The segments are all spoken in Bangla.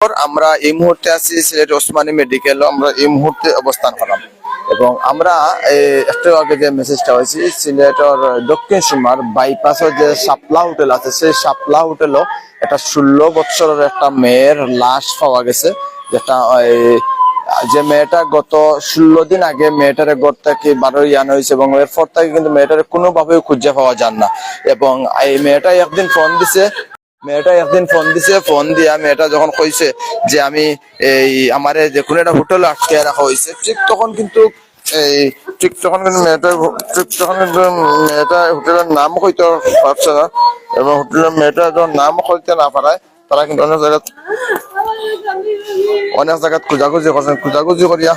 আমরা এই মুহূর্তে আছি সিলেট ওসমানী মেডিকেল। আমরা এই মুহূর্তে অবস্থান করলাম এবং আমরা একটু আগে যে মেসেজটা হয়েছে সিলেটের দক্ষিণ সীমার বাইপাসের যে শাপলা হোটেল আছে, সেই শাপলা হোটেলও একটা 16 বছরের একটা মেয়ের লাশ পাওয়া গেছে, যেটা যে মেয়েটা গত 16 দিন আগে মেয়েটার ঘর থেকে বারোই আনা হয়েছে এবং এরপর থেকে কিন্তু মেয়েটার কোনোভাবেই খুঁজে পাওয়া যান না। এবং এই মেয়েটা একদিন ফোন দিছে, ফোন দিয়া মেয়েটা যখন কইছে যে আমি এই আমারে যে কোনো একটা হোটেলে আটকে রাখা হয়েছে, ঠিক তখন কিন্তু মেয়েটা হোটেলের নাম কইতে পারছে না এবং হোটেলের মেয়েটা যখন নাম কইতে না পারায় তারা কিন্তু অনেক জায়গায় খোঁজাখুঁজি করছেন। খোঁজাখুঁজি করিয়া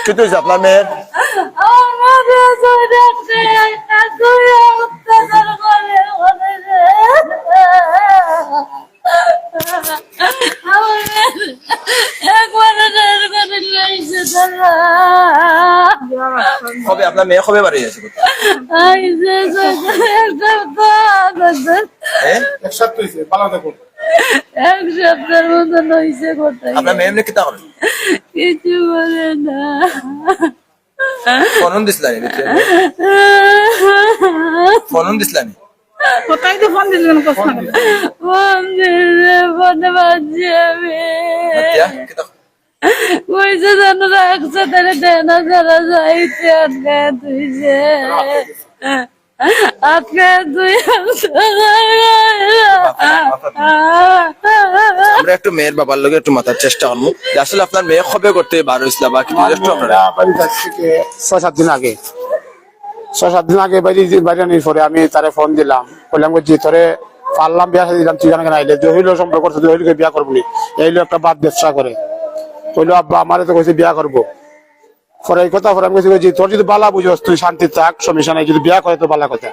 কি হয়েছে আপনার মেয়ের? কবে আপনার মেয়ে কবে বাড়ি গেছে? এক সপ্তাহ হয়েছে, পালা দেখো। এক সপ্তাহের মতন হয়েছে। কোথায় আপনার মেয়ে এমনি কিতা করেন? কিছু বলে না। ফোন দিছিলাম কোথায় তো ফোন দিলেন? ফোন দিলে ফোনে বাজছি আমি। কইছে জানো একসাথে দেনা যারা যাইতে আটকে তুইছে আজকে আমরা একটু মেয়ের বাবার লোক একটু মাথার চেষ্টা করবো আসলে আপনার মেয়ে কবে করতে বার হয়েছিল বা কি থেকে 6-7 দিন আগে 6-7 দিন আগে বাইরে পরে আমি তারে ফোন দিলাম, বললাম যে তোরে পারলাম বিয়া দিলাম, তুই কেন আইলে জহিল সম্পর্ক করছে, জহিলকে বিয়া করবি এইলো একটা বাদ ব্যবসা করে বললো আব্বা আমারে তো কইছে বিয়া করবো। পরে এই কথা পরে আমি কইছি তোর যদি বালা বুঝোস তুই শান্তি থাক, সমস্যা নাই, যদি বিয়া করে তো বালা কথা।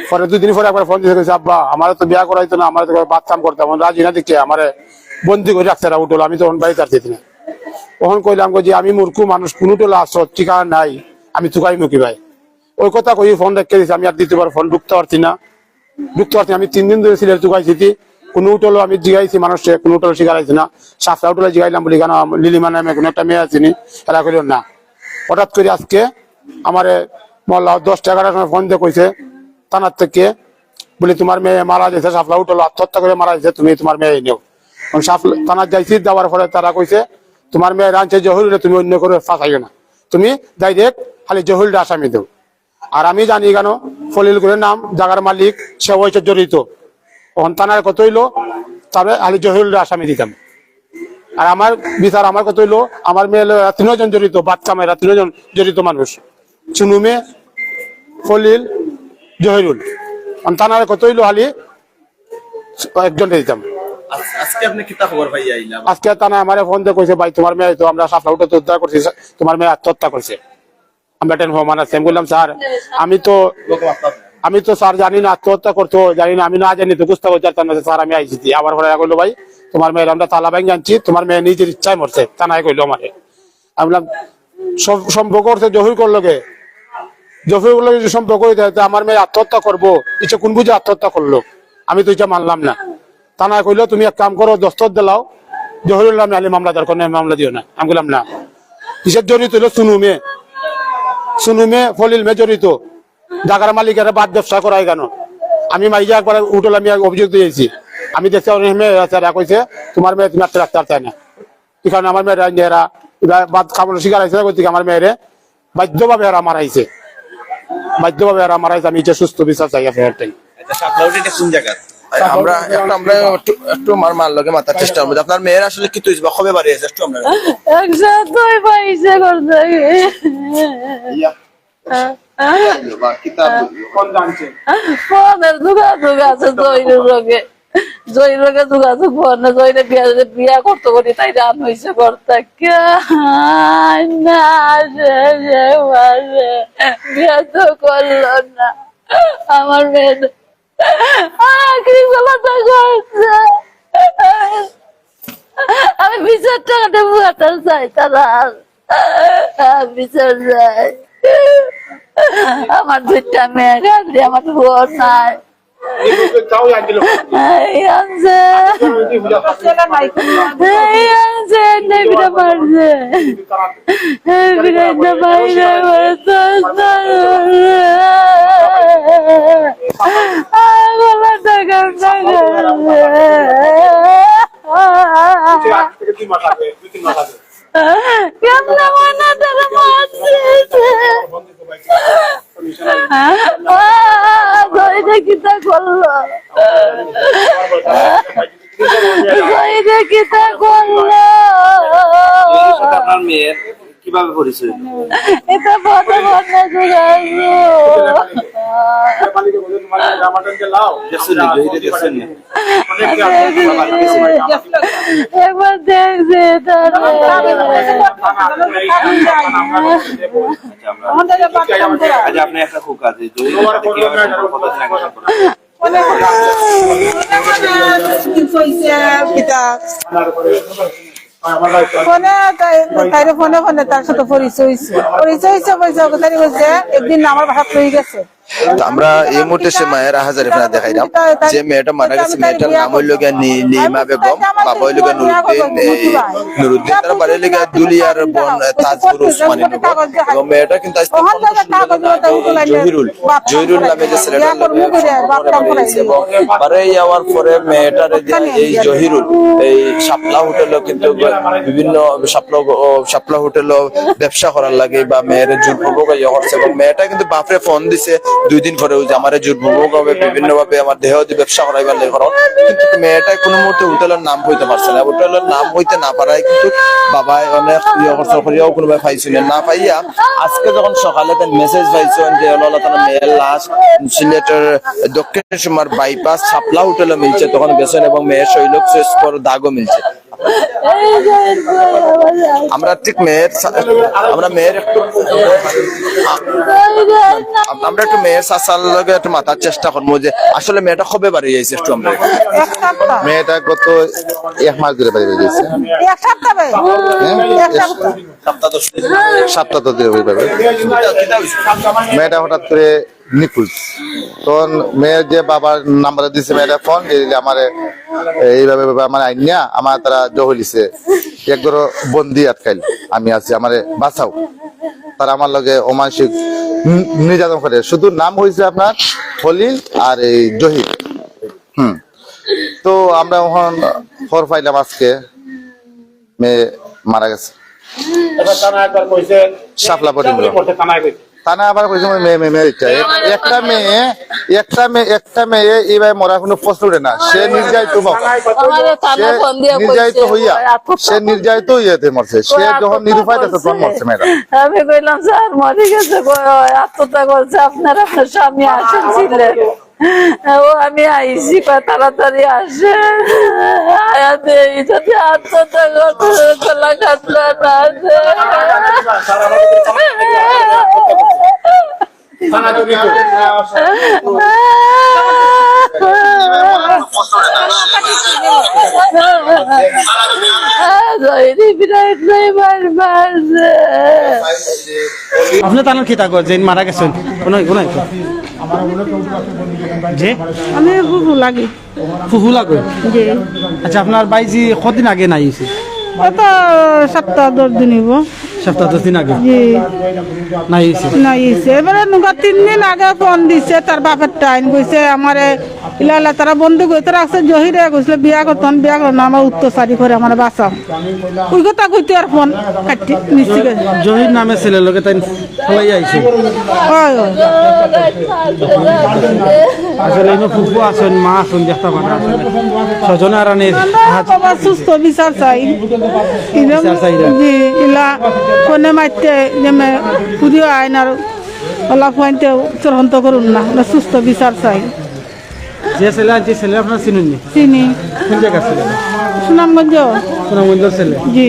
পরে 2 দিন পরে একবার ফোন দিয়ে কইছে আব্বা আমার তো বিয়া করাইতো না, আমার তো বাচ্চাম করতাম, রাজি না দেখে আমার বন্দি করে রাখছে উঠলো, আমি তখন বাড়িতে আর দিতি না। তখন কইলাম যে আমি মূর্খ মানুষ, কোনো টোলা আস ঠিকানা নাই, আমি তুকাই মুখি ভাই। ওই কথা কই ফোন রেখে দিয়েছি, আমি আর দ্বিতীয়বার ফোন ঢুকতে পারছি না। আমি 3 দিন ধরে সিলেট তুকাইছি, কোনো উঠলো আমি জিগাইছি মানুষকে, কোনো উঠলো শিখাইছি না। সাতটা উঠলে জিগাইলাম বলি কেন লিলিমা নামে কোনো একটা মেয়ে আছিনি, এরা করিল না। হঠাৎ করে আজকে আমার মল্লা 10-11টার সময় ফোন দিয়ে কইছে থানার থেকে, বলি তোমার মেয়ে মারা গেছে, সাফলা উঠলো আত্মহত্যা করে মারা গেছে, তুমি তোমার মেয়ে নেও। থানার যাইছি, যাওয়ার পরে তারা কইছে তোমার মেয়ে রাঁচে জহুল, তুমি অন্য করে ফাঁসাইও না, তুমি ডাইরেক্ট খালি জহুলটা আসামি দেও। আর আমি জানি কেন ফলিল করে নাম জাগার মালিক, সে হয়েছে জড়িত। তখন থানার কত হইলো তবে খালি জহুলটা আসামি দিতাম। আর আমার বিচার আমার কত হইলো, আমার মেয়ে 3 জন জড়িত, বাচ্চা মেয়েরা 3 জন জড়িত মানুষ, চুনু মেয়ে, ফলিল, জহিরুল। থানার কত হইলো খালি 1 জন দিতাম। আজকে আপনি কিতা খবর পাই আইলা? আজকে থানা আমারে ফোন দিয়ে কইছে ভাই তোমার মেয়ে তো আমরা সাফলা উঠে উদ্ধার করছি, তোমার মেয়ে আত্মহত্যা করছে। আমরা টেনশন আছে, বললাম স্যার আমি তো স্যার জানি না আত্মহত্যা করতো, জানি না, আমি না জানি তো বুঝতে পারছি স্যার, আমি আইছি। আবার পরে কইলো ভাই তোমার মেয়ের আমরা তালা ভাঙি আনছি, তোমার মেয়ে নিজের ইচ্ছায় মরছে, থানায় কইলো আমারে। আমি বললাম সম্পর্ক করছে জহির করলো গে, জহির করলো যদি সম্পর্ক হইতে আমার মেয়ে আত্মহত্যা করবো, ইচ্ছে কোন বুঝে আত্মহত্যা করলো, আমি তো ইচ্ছা মানলাম না। থানায় কইলো তুমি এক কাম করো, দস্তর দিলাও, জহির আমি আলি মামলা দরকার নেই, মামলা দিও না। আমি বললাম না, কিসের জড়িত হইলো চুনু মেয়ে, ফলিল মেয়ে জড়িত, জাগার মালিকের বাদ ব্যবসা করাই কেন? আমি মাইজা একবার উঠল, আমি অভিযোগ দিয়েছি, আমি দেখছি মেয়ে কইছে তোমার মেয়ে তুমি রাখতে চাই না, এই কারণে আমার মেয়েরা বাদ খাবার শিকার হয়েছে, আমার মেয়েরে বাধ্যভাবে এরা মারাইছে, আমি যে সুস্থ বিচার চাই আপনার। আমরা একটু মার লগে মাথার চেষ্টা করবো। আপনার মেয়ের আসলে কি তুই কবে বাড়ি আছে একটু আমরা একসাথে পাইছে করতে আছে জয়ীরকে যোগাযোগ না, জয়ীরে বিয়া করতে করি তাই রান হয়েছে করতে বিয়া তো করলো না আমার মেয়ে। আমি 20,000 টাকা দেবো চাই তারা বিচার যায় আমার দুইটা মেয়ে কাঁদে আমার বোন নাই এই আনছে নেবিরা মারছে বিরাইটা বাইরে গলা টাকা কেমন মনে তারা মারছে কিতা করলো কিতা করলো আপনার মেয়ের কিভাবে পরিচয়? এটা বড় একবার দেখছে আপনি একটা খুব কাজ ফোনে তাইরে ফোনে ফোনে তার সাথে পরিচয় হয়েছে বলছে একদিন আমার বাসা হয়ে গেছে। তো আমরা এই মুহূর্তে সে মায়ের হাজারে ফেনা দেখাইলাম যে মেয়েটা মারা গেছে, মেয়েটার নাম হইল গিয়া লিমা বেগম, বাবা হইল গিয়া নুরুদ্দিন, তার বাড়ি হইল গিয়া দুলিয়ার বোন তাজপুর উসমানী নগর। এবং মেয়েটা কিন্তু আজ জহিরুল নামে যে ছেলেটা এবং বারে যাওয়ার পরে মেয়েটার এই জহিরুল এই শাপলা হোটেলও কিন্তু বিভিন্ন শাপলা হোটেলও ব্যবসা করার লাগে বা মেয়ের জোরপূর্বক ইয়ে করছে। এবং মেয়েটা কিন্তু বাপরে ফোন দিছে 2 দিন পরে যে আমার জোরপূর্বক ভাবে বিভিন্ন ভাবে আমার দেহ দিয়ে ব্যবসা করাইবার লাগে করো, কিন্তু মেয়েটা কোনো মুহূর্তে হোটেলের নাম হইতে পারছে না। হোটেলের নাম হইতে না পারায় কিন্তু বাবাই অনেক ইয়ে করছে করিয়াও কোনোভাবে পাইছিলেন না পাইয়া আজকে যখন সকালে তার মেসেজ পাইছেন যে হলো তার মেয়ের লাশ সিলেটের দক্ষিণ সীমার বাইপাস শাপলা হোটেলে মিলছে, তখন গেছেন এবং মেয়ের শৈলক স্পর দাগও মিলছে। আমরা ঠিক মেয়ের একটু মেয়ের চাচার লগে একটু মাথার চেষ্টা করবো যে আসলে মেয়েটা কবে বাড়ি যাইছে একটু আমরা মেয়েটা গত 1 মাস ধরে বাড়ি গেছে, সপ্তাহ ধরে মেয়েটা হঠাৎ করে নিখোঁজ। তখন মেয়ের যে বাবার নাম্বার দিছে মেয়েটা ফোন দিলে আমার এইভাবে আমার আইনিয়া আমার তারা জহলিছে একদর বন্দি আটকাইল, আমি আছি আমারে বাঁচাও। তারা আমার লগে অমানসিক নির্যাতন করে, শুধু নাম হয়েছে আপনার খলিল আর এই জহির। তো আমরা ওখান খবর পাইলাম আজকে মেয়ে মারা গেছে শাপলা পর্যন্ত। থানা আবার একটা মেয়ে এইভাবে মরা কোনো প্রশ্ন উঠে না। সে নির্যাতিত হইয়াতে মরছে, সে যখন নিরুপায় তখন মরছে মেয়েরা। আমি কইলাম স্যার মরে গেছে, আত্মহত্যা করছে, আপনার স্বামী আসেছিলেন। ও আমি আইসি তাড়াতাড়ি আসে আয়াতে যদি আত্মহত্যা করতে গলা কাটলো না আপনি তার কি থাকো যে মারা গেছেন যে আমি ফুফু লাগি ফুফু লাগে। জি আচ্ছা আপনার বাইজি কতদিন আগে নাইছে? কত সপ্তাহ 10 দিন হইব। সপ্তাহ 10 দিন আগে জি নাইছে। এবারে নুকা 3 দিন আগে ফোন দিছে তার বাপের টাইম কইছে আমারে ইলা তারা বন্ধু কইতে রাখছে জহিরে কইছিল বিয়া করতন, বিয়া করন আমার উত্তরসারি করে আমার বাঁচাও। ওই কথা কইতে আর ফোন কাটি নিছি। জহির নামে ছেলে লোকে তাই ফলাই আইছে। হয় আসলে ইনো ফুফু আছেন, মা আছেন, দেখতে পান সজন আরানের বাবা সুস্থ বিচার চাই। জি ইলা ফোনে মাইতে নেমে পুদিও আইন আর ওলা ফোনতে চূড়ান্ত করুন না, সুস্থ বিচার চাই। যে ছেলে আনছে ছেলে আপনার চিনুননি? চিনি। কোন জায়গা ছেলে? সুনামগঞ্জ। সুনামগঞ্জের ছেলে? জি।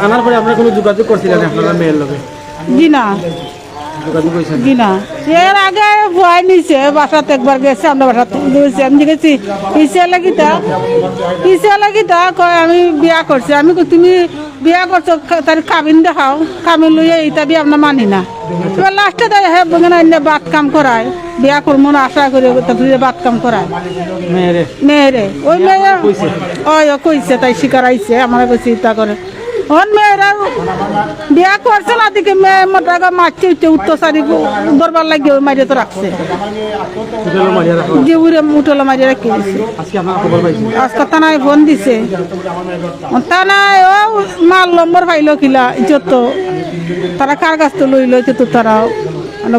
আনার পরে আপনার কোনো যোগাযোগ করছিলেন আপনারা মেয়ের লগে? জি না। যোগাযোগ হয়েছে জি না এর আগে ভয় নিছে বাসাতে একবার গেছে আমরা বাসাতে গেছি আমি গেছি পিছিয়ে লাগিতা কয় আমি বিয়া করছি আমি কই তুমি বিয়া করছো তার কাবিন দেখাও কাবিন লইয়া এইটা দিয়ে আমরা মানি না এবার লাস্টে তাই হ্যাঁ বলে বাদ কাম করায় বিয়া করবো না আশা করে তারপরে বাদ কাম করায় মেয়েরে মেয়েরে ওই মেয়ে ওই কইছে তাই শিকার আইছে আমার কইছে ইটা করে ওর মেয়েরা বিয়া করছে না দিকে মেয়ে মোটা মারছে উত্তরসারি দরবার লাগিয়ে ওই মারিয়ে তো রাখছে হোটেলে মারিয়া রাখা যে উড়ে উঠলো মারিয়ে রাখি দিছে আজকে আপনারা খবর পাইছেন আজকে থানায় ফোন দিছে থানায় ও মাল নম্বর পাইলো কিলা যত তারা কার কাছ তো লইলো তো তারা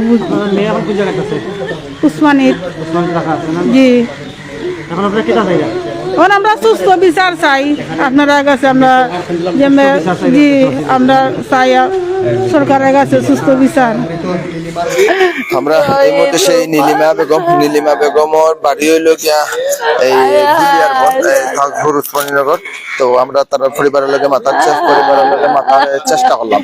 বুঝবো মেয়ে এখন কোন জায়গায় আছে উসমানির ওসমান রাখা আছে না জি এখন আপনারা কেটা জায়গা এখন আমরা সুস্থ বিচার চাই আপনারা কাছে আমরা যে জি আমরা চাই সরকারের কাছে সুস্থ বিচার আমরা এই মুহূর্তে সেই নীলিমা বেগমর বাড়ি হইলো গিয়া এই গুলিয়ার উসমানীনগর। তো আমরা তার পরিবারের লগে মাতার চেষ্টা করলাম।